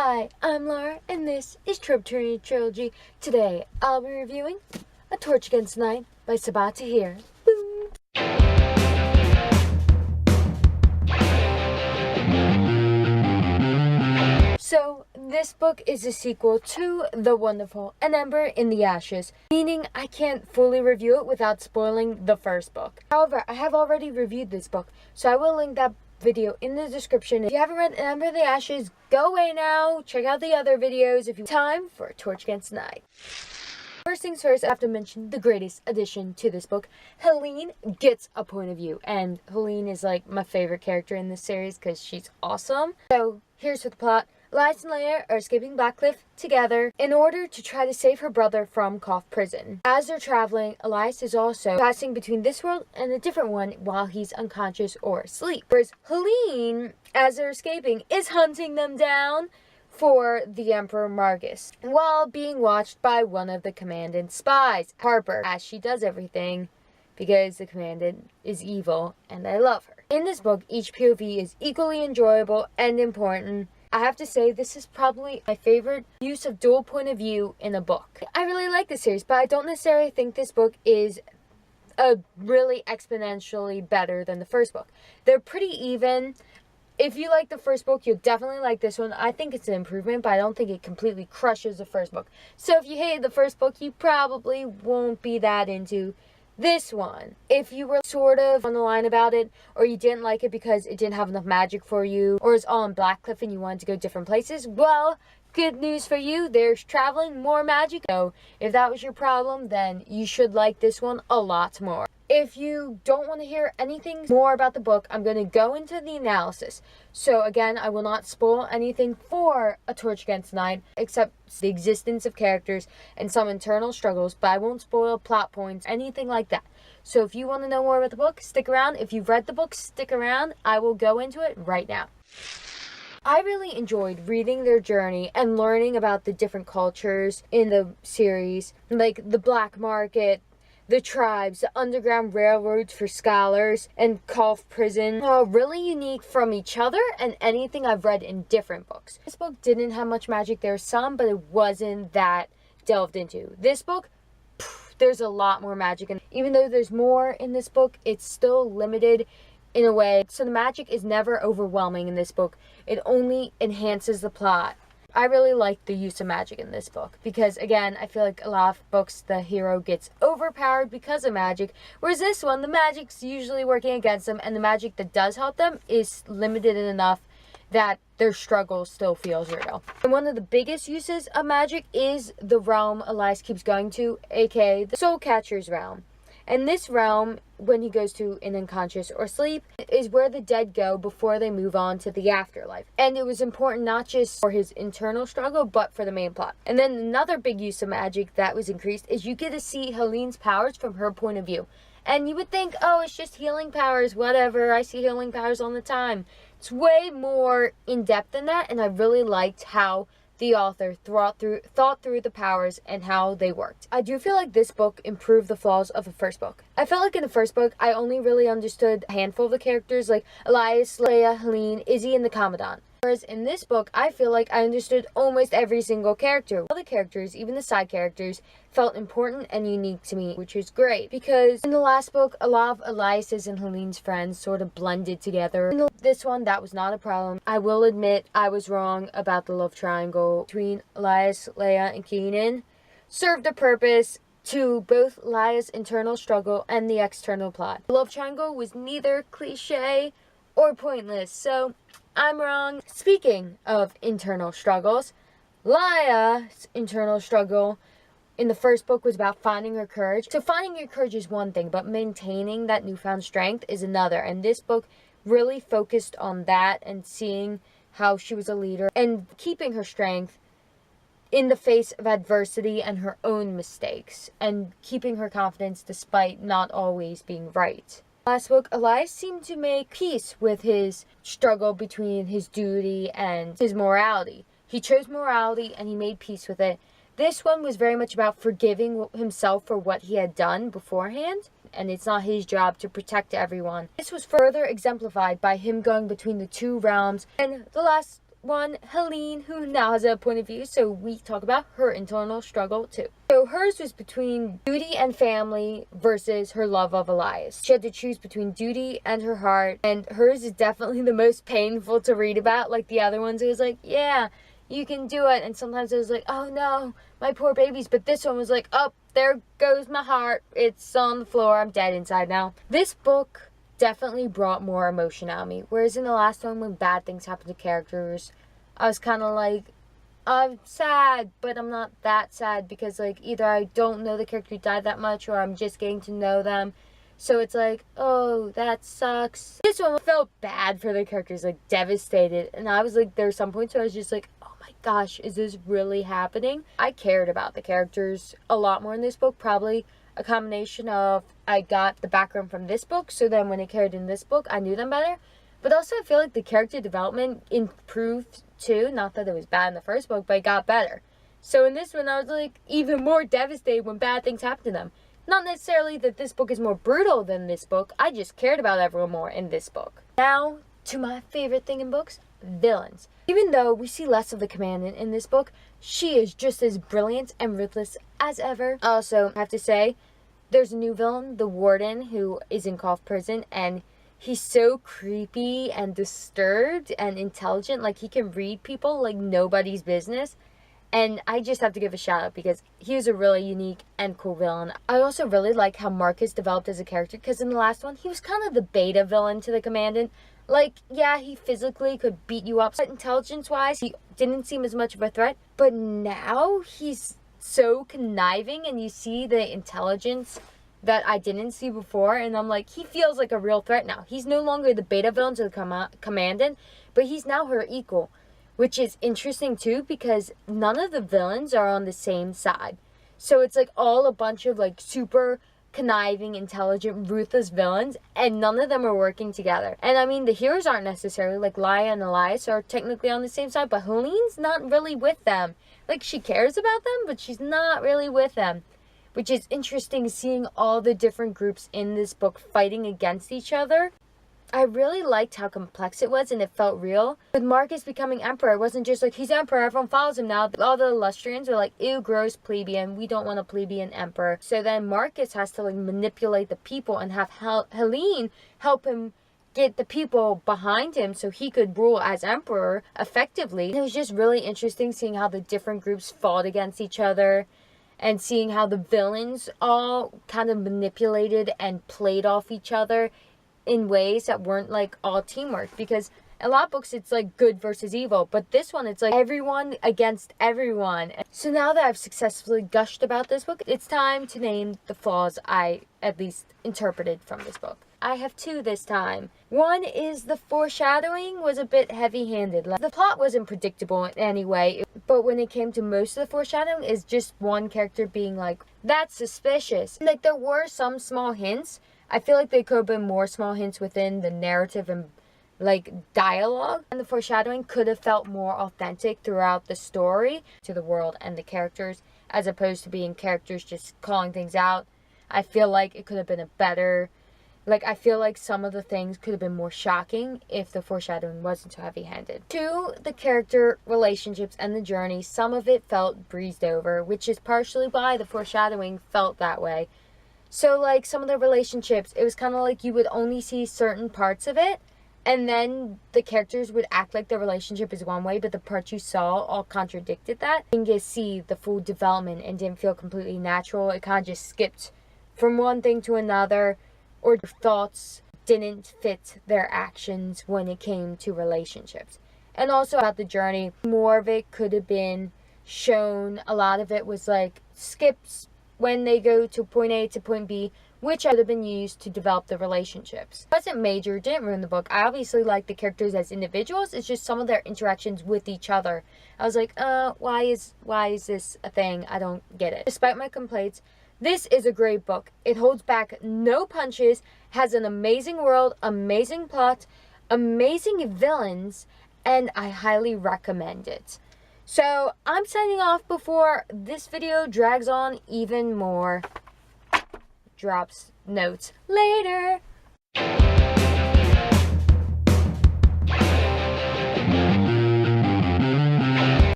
Hi, I'm Laura, and this is Tributary Trilogy. Today, I'll be reviewing A Torch Against Night by Sabaa Tahir. Boom! So, this book is a sequel to The Wonderful and Ember in the Ashes, meaning I can't fully review it without spoiling the first book. However, I have already reviewed this book, so I will link that video in the description. If you haven't read Ember in the Ashes, go away now, check out the other videos if you time for A Torch Against Night. First things first, I have to mention the greatest addition to this book. Helene gets a point of view, and Helene is like my favorite character in this series because she's awesome. So here's the plot. Elias and Leia are escaping Blackcliff together in order to try to save her brother from Cough Prison. As they're traveling, Elias is also passing between this world and a different one while he's unconscious or asleep. Whereas Helene, as they're escaping, is hunting them down for the Emperor Margus, while being watched by one of the Commandant's spies, Harper, as she does everything because the Commandant is evil and I love her. In this book, each POV is equally enjoyable and important. I have to say, this is probably my favorite use of dual point of view in a book. I really like this series, but I don't necessarily think this book is really exponentially better than the first book. They're pretty even. If you like the first book, you'll definitely like this one. I think it's an improvement, but I don't think it completely crushes the first book. So if you hated the first book, you probably won't be that into this one. If you were sort of on the line about it, or you didn't like it because it didn't have enough magic for you, or it's all in Blackcliff and you wanted to go different places, well, good news for you, there's traveling, more magic. So if that was your problem, then you should like this one a lot more. If you don't want to hear anything more about the book, I'm going to go into the analysis. So again, I will not spoil anything for A Torch Against Night, except the existence of characters and some internal struggles, but I won't spoil plot points, anything like that. So if you want to know more about the book, stick around. If you've read the book, stick around. I will go into it right now. I really enjoyed reading their journey and learning about the different cultures in the series, like the black market, the tribes, the underground railroads for scholars, and Cough Prison are really unique from each other and anything I've read in different books. This book didn't have much magic. There's some, but it wasn't that delved into. This book, there's a lot more magic, and even though there's more in this book, it's still limited in a way. So the magic is never overwhelming in this book. It only enhances the plot. I really like the use of magic in this book because, again, I feel like a lot of books the hero gets overpowered because of magic, whereas this one, the magic's usually working against them, and the magic that does help them is limited enough that their struggle still feels real. And one of the biggest uses of magic is the realm Elias keeps going to, aka the Soul Catcher's realm. And this realm, when he goes to an unconscious or sleep, is where the dead go before they move on to the afterlife. And it was important not just for his internal struggle, but for the main plot. And then another big use of magic that was increased is you get to see Helene's powers from her point of view. And you would think, oh, it's just healing powers, whatever, I see healing powers all the time. It's way more in-depth than that, and I really liked how the author thought through the powers and how they worked. I do feel like this book improved the flaws of the first book. I felt like in the first book, I only really understood a handful of the characters like Elias, Leia, Helene, Izzy, and the Commandant. Whereas in this book, I feel like I understood almost every single character. All the characters, even the side characters, felt important and unique to me, which is great. Because in the last book, a lot of Elias's and Helene's friends sort of blended together. In this one, that was not a problem. I will admit I was wrong about the love triangle between Elias, Leia, and Keenan. Served a purpose to both Leia's internal struggle and the external plot. The love triangle was neither cliche or pointless, so I'm wrong. Speaking of internal struggles, Leia's internal struggle in the first book was about finding her courage. So finding your courage is one thing, but maintaining that newfound strength is another. And this book really focused on that and seeing how she was a leader and keeping her strength in the face of adversity and her own mistakes, and keeping her confidence despite not always being right. Last book, Elias seemed to make peace with his struggle between his duty and his morality. He chose morality and he made peace with it. This one was very much about forgiving himself for what he had done beforehand, and it's not his job to protect everyone. This was further exemplified by him going between the two realms. And the last one, Helene, who now has a point of view, so we talk about her internal struggle too. So hers was between duty and family versus her love of Elias. She had to choose between duty and her heart, and hers is definitely the most painful to read about. Like the other ones, it was like, yeah, you can do it, and sometimes it was like, oh no, my poor babies. But this one was like, oh, there goes my heart. It's on the floor. I'm dead inside now. This book definitely brought more emotion out of me. Whereas in the last one, when bad things happen to characters, I was kind of like, I'm sad, but I'm not that sad because, like, either I don't know the character who died that much or I'm just getting to know them. So it's like, oh, that sucks. This one felt bad for the characters, like, devastated. And I was like, there were some points where I was just like, oh my gosh, is this really happening? I cared about the characters a lot more in this book, probably a combination of I got the background from this book, so then when it carried in this book, I knew them better. But also I feel like the character development improved too. Not that it was bad in the first book, but it got better. So in this one, I was like even more devastated when bad things happened to them. Not necessarily that this book is more brutal than this book. I just cared about everyone more in this book. Now, to my favorite thing in books, villains. Even though we see less of the Commandant in this book, she is just as brilliant and ruthless as ever. Also, I have to say, there's a new villain, the Warden, who is in Cough Prison, and he's so creepy and disturbed and intelligent. Like, he can read people like nobody's business. And I just have to give a shout out because he was a really unique and cool villain. I also really like how Marcus developed as a character, because in the last one, he was kind of the beta villain to the Commandant. Like, yeah, he physically could beat you up, but intelligence-wise, he didn't seem as much of a threat. But now, he's so conniving, and you see the intelligence that I didn't see before, and I'm like, he feels like a real threat now. He's no longer the beta villain to the Commandant, but he's now her equal, which is interesting too, because none of the villains are on the same side. So it's like all a bunch of like super conniving, intelligent, ruthless villains, and none of them are working together. And I mean, the heroes aren't necessarily, like Laia and Elias are technically on the same side, but Helene's not really with them. Like, she cares about them, but she's not really with them. Which is interesting, seeing all the different groups in this book fighting against each other. I really liked how complex it was, and it felt real. With Marcus becoming emperor, it wasn't just like, he's emperor, everyone follows him now. All the Illustrians were like, ew, gross plebeian, we don't want a plebeian emperor. So then Marcus has to like manipulate the people and have Helene help him get the people behind him so he could rule as emperor effectively. And it was just really interesting seeing how the different groups fought against each other, and seeing how the villains all kind of manipulated and played off each other in ways that weren't like all teamwork, because a lot of books it's like good versus evil, but this one it's like everyone against everyone. So now that I've successfully gushed about this book, it's time to name the flaws I at least interpreted from this book. I have two this time. One is the foreshadowing was a bit heavy-handed. Like, the plot wasn't predictable in any way, but when it came to most of the foreshadowing is just one character being like, that's suspicious. Like, there were some small hints. I feel like there could have been more small hints within the narrative and like dialogue, and the foreshadowing could have felt more authentic throughout the story to the world and the characters, as opposed to being characters just calling things out. I feel like it could have been a better, like, I feel like some of the things could have been more shocking if the foreshadowing wasn't so heavy-handed. Two, the character relationships and the journey, some of it felt breezed over, which is partially why the foreshadowing felt that way. So, like, some of the relationships, it was kind of like you would only see certain parts of it, and then the characters would act like the relationship is one way, but the parts you saw all contradicted that. You didn't get to see the full development and didn't feel completely natural. It kind of just skipped from one thing to another, or their thoughts didn't fit their actions when it came to relationships. And also about the journey, more of it could have been shown. A lot of it was like skips when they go to point A to point B, which could have been used to develop the relationships. It wasn't major, didn't ruin the book. I obviously like the characters as individuals. It's just some of their interactions with each other. I was like, why is this a thing? I don't get it. Despite my complaints, this is a great book. It holds back no punches, has an amazing world, amazing plot, amazing villains, and I highly recommend it. So, I'm signing off before this video drags on even more. Drops notes later.